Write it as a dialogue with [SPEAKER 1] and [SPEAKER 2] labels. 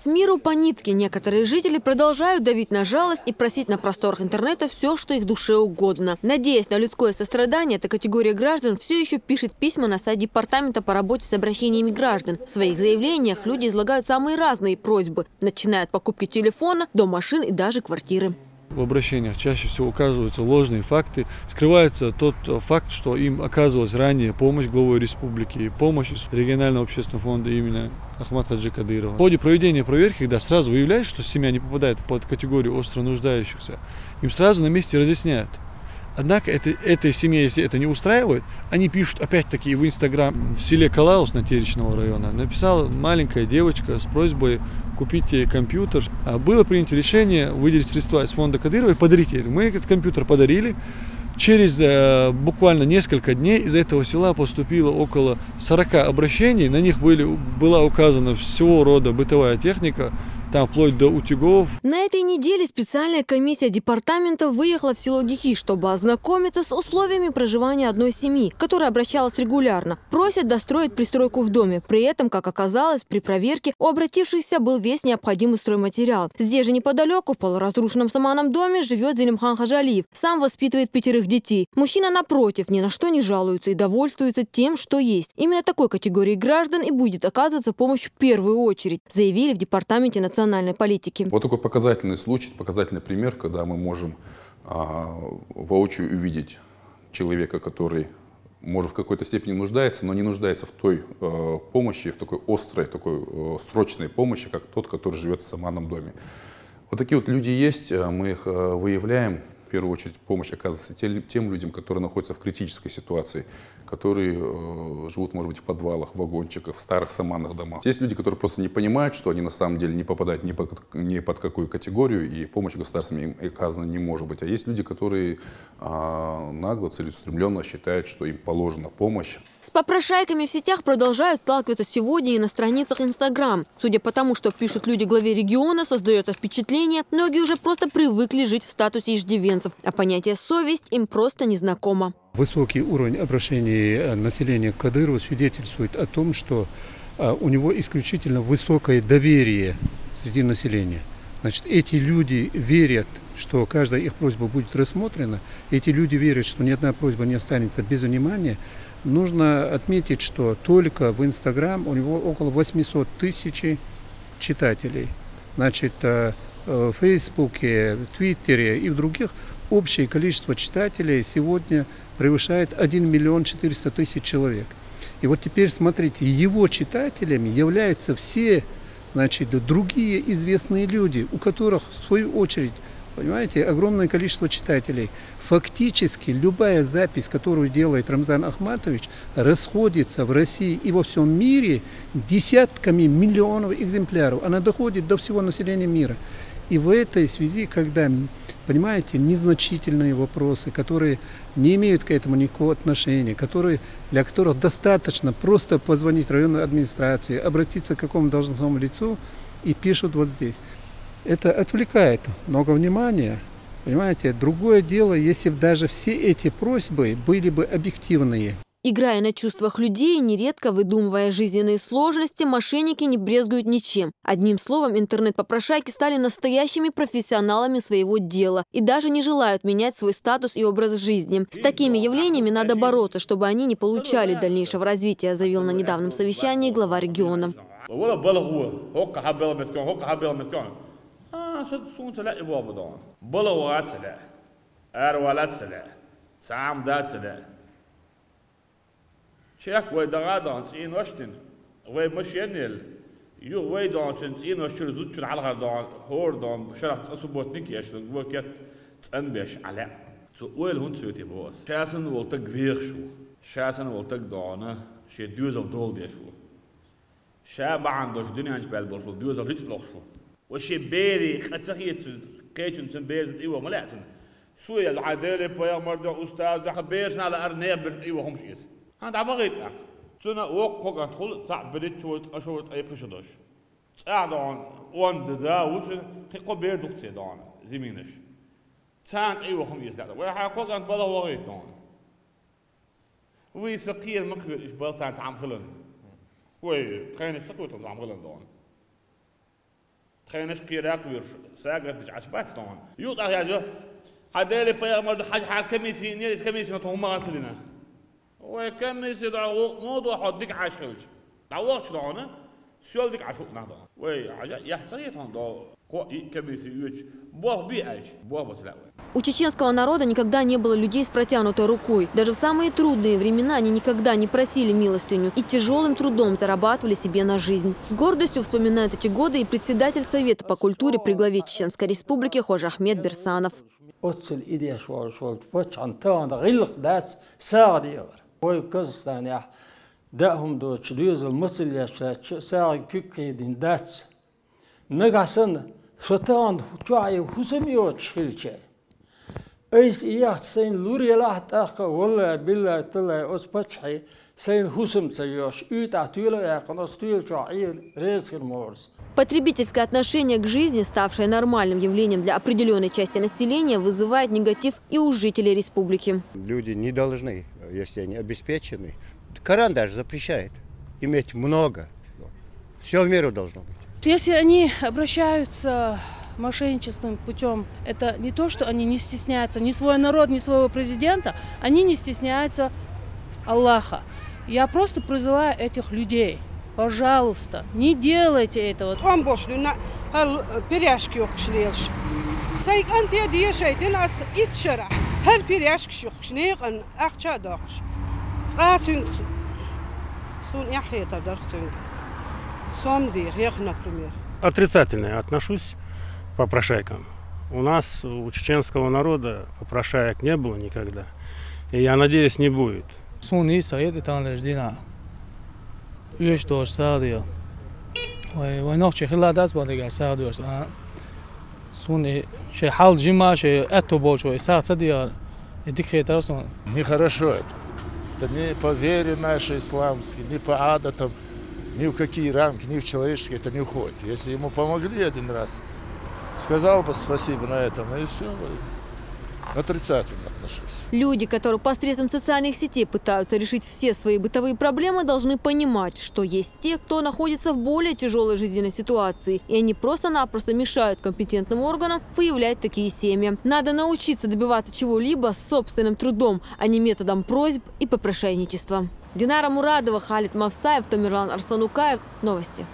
[SPEAKER 1] С миру по нитке некоторые жители продолжают давить на жалость и просить на просторах интернета все, что их душе угодно. Надеясь на людское сострадание, эта категория граждан все еще пишет письма на сайт департамента по работе с обращениями граждан. В своих заявлениях люди излагают самые разные просьбы, начиная от покупки телефона до машин и даже квартиры.
[SPEAKER 2] В обращениях чаще всего указываются ложные факты, скрывается тот факт, что им оказывалась ранее помощь главой республики, помощь из регионального общественного фонда имени Ахмата Хаджи Кадырова. В ходе проведения проверки, когда сразу выявляется, что семья не попадает под категорию остро нуждающихся, им сразу на месте разъясняют. Однако этой семье, если это не устраивает, они пишут опять-таки в Инстаграм. В селе Калаус Натеречного района написала маленькая девочка с просьбой купить ей компьютер. Было принято решение выделить средства из фонда Кадырова и подарить ей. Мы этот компьютер подарили. Через буквально несколько дней из этого села поступило около 40 обращений. На них была указана всего рода бытовая техника, там вплоть до утюгов.
[SPEAKER 1] На этой неделе специальная комиссия департамента выехала в село Гихи, чтобы ознакомиться с условиями проживания одной семьи, которая обращалась регулярно. Просят достроить пристройку в доме. При этом, как оказалось, при проверке у обратившихся был весь необходимый стройматериал. Здесь же неподалеку, в полуразрушенном саманном доме, живет Зелимхан Хажалиев. Сам воспитывает 5 детей. Мужчина, напротив, ни на что не жалуется и довольствуется тем, что есть. Именно такой категории граждан и будет оказываться помощь в первую очередь, заявили в департаменте национальной политики.
[SPEAKER 3] Вот такой показательный случай, показательный пример, когда мы можем воочию увидеть человека, который, может, в какой-то степени нуждается, но не нуждается в той помощи, в такой острой, такой срочной помощи, как тот, который живет в саманном доме. Вот такие вот люди есть, мы их выявляем. В первую очередь помощь оказывается тем людям, которые находятся в критической ситуации, которые живут, может быть, в подвалах, в вагончиках, в старых саманных домах. Есть люди, которые просто не понимают, что они на самом деле не попадают ни под какую категорию, и помощь государством им оказана не может быть. А есть люди, которые нагло, целеустремленно считают, что им положена помощь.
[SPEAKER 1] С попрошайками в сетях продолжают сталкиваться сегодня и на страницах Инстаграм. Судя по тому, что пишут люди главе региона, создается впечатление, многие уже просто привыкли жить в статусе иждивенцев, а понятие «совесть» им просто незнакомо.
[SPEAKER 4] Высокий уровень обращений населения к Кадырову свидетельствует о том, что у него исключительно высокое доверие среди населения. Значит, эти люди верят, что каждая их просьба будет рассмотрена, эти люди верят, что ни одна просьба не останется без внимания. Нужно отметить, что только в Инстаграм у него около 800 тысяч читателей. Значит, в Фейсбуке, Твиттере и в других общее количество читателей сегодня превышает 1 миллион 400 тысяч человек. И вот теперь смотрите, его читателями являются все, значит, другие известные люди, у которых в свою очередь, понимаете, огромное количество читателей. Фактически любая запись, которую делает Рамзан Ахматович, расходится в России и во всем мире десятками миллионов экземпляров. Она доходит до всего населения мира. И в этой связи, когда, понимаете, незначительные вопросы, которые не имеют к этому никакого отношения, для которых достаточно просто позвонить в районную администрацию, обратиться к какому должностному лицу и пишут вот здесь. Это отвлекает много внимания. Понимаете, другое дело, если бы даже все эти просьбы были бы объективные.
[SPEAKER 1] Играя на чувствах людей, нередко выдумывая жизненные сложности, мошенники не брезгуют ничем. Одним словом, интернет-попрошайки стали настоящими профессионалами своего дела и даже не желают менять свой статус и образ жизни. С такими явлениями надо бороться, чтобы они не получали дальнейшего развития, заявил на недавнем совещании глава региона.
[SPEAKER 5] شيخ ويدغادان تين وشتن ومشينيل يو ويدان تين وشر زوجن على غردان هوردان بشرح تصبوتنيك يشتن وكت تنبش على سؤال هون سوتي بوس شاسن ولتك فيغ شو شاسن ولتك دانا شي دوزو دول بيشو شاب عندك دنيا جبال بلشو دوزو ريت بلشو وشي بيري خاتخيت كيتن سنبيز ايوا ملاتن سويا العداله بيا مردا استاذ خبيرنا على ارنيه برت ايوا هم شيس أنا عبغيت أك. سنة وقت كان تقول صعب بديت شوت أي بخشدش. تعدان وند دا وسن خي بير دكتي دان زمينش. تانت أيوة خميس لا. ويحكوا كان بلا وغيت دان. ويسقير مكبر إيش بلا تانت عم خلن. وي كان يسقوا تانت عم خلن دان. خلينا نشكي راكبير ساقط عشبات طبعا يوطا يا جو هذا اللي بيامر حاجه كميسي نيرس كميسي هم غاتلنا وكميسي دعو موضوع حدك عاشوج دعوات شلونه سؤال ديك عشوق نهضه وي يحصيت هون كميسي يوج بوه بيعش بوه بتلاقي.
[SPEAKER 1] У чеченского народа никогда не было людей с протянутой рукой. Даже в самые трудные времена они никогда не просили милостыню и тяжелым трудом зарабатывали себе на жизнь. С гордостью вспоминает эти годы и председатель Совета по культуре при главе Чеченской Республики Хожа Ахмед Берсанов.
[SPEAKER 6] Эйс иях сейн луриелахт ахка валла билла тла оспачхи сейн хусм цайош ют атюла яхан остюл чаир резкер морс.
[SPEAKER 1] Потребительское отношение к жизни, ставшее нормальным явлением для определенной части населения, вызывает негатив и у жителей республики.
[SPEAKER 7] Люди не должны, если они обеспечены. Коран даже запрещает иметь много. Все в меру должно быть.
[SPEAKER 8] Если они обращаются мошенничеством путем, это не то, что они не стесняются ни свой народ, ни своего президента, они не стесняются Аллаха. Я просто призываю этих людей, пожалуйста, не делайте этого.
[SPEAKER 9] Отрицательно отношусь к попрошайкам. У нас, у чеченского народа, попрошаек не было никогда. И я надеюсь, не будет.
[SPEAKER 10] Нехорошо это. Это не по вере нашей исламской, не по адатам, ни в какие рамки, ни в человеческие это не уходит. Если ему помогли один раз, сказал бы спасибо на этом, и все, отрицательно отношусь.
[SPEAKER 1] Люди, которые посредством социальных сетей пытаются решить все свои бытовые проблемы, должны понимать, что есть те, кто находится в более тяжелой жизненной ситуации, и они просто-напросто мешают компетентным органам выявлять такие семьи. Надо научиться добиваться чего-либо собственным трудом, а не методом просьб и попрошайничества. Динара Мурадова, Халид Мавсаев, Тамерлан Арсанукаев. Новости.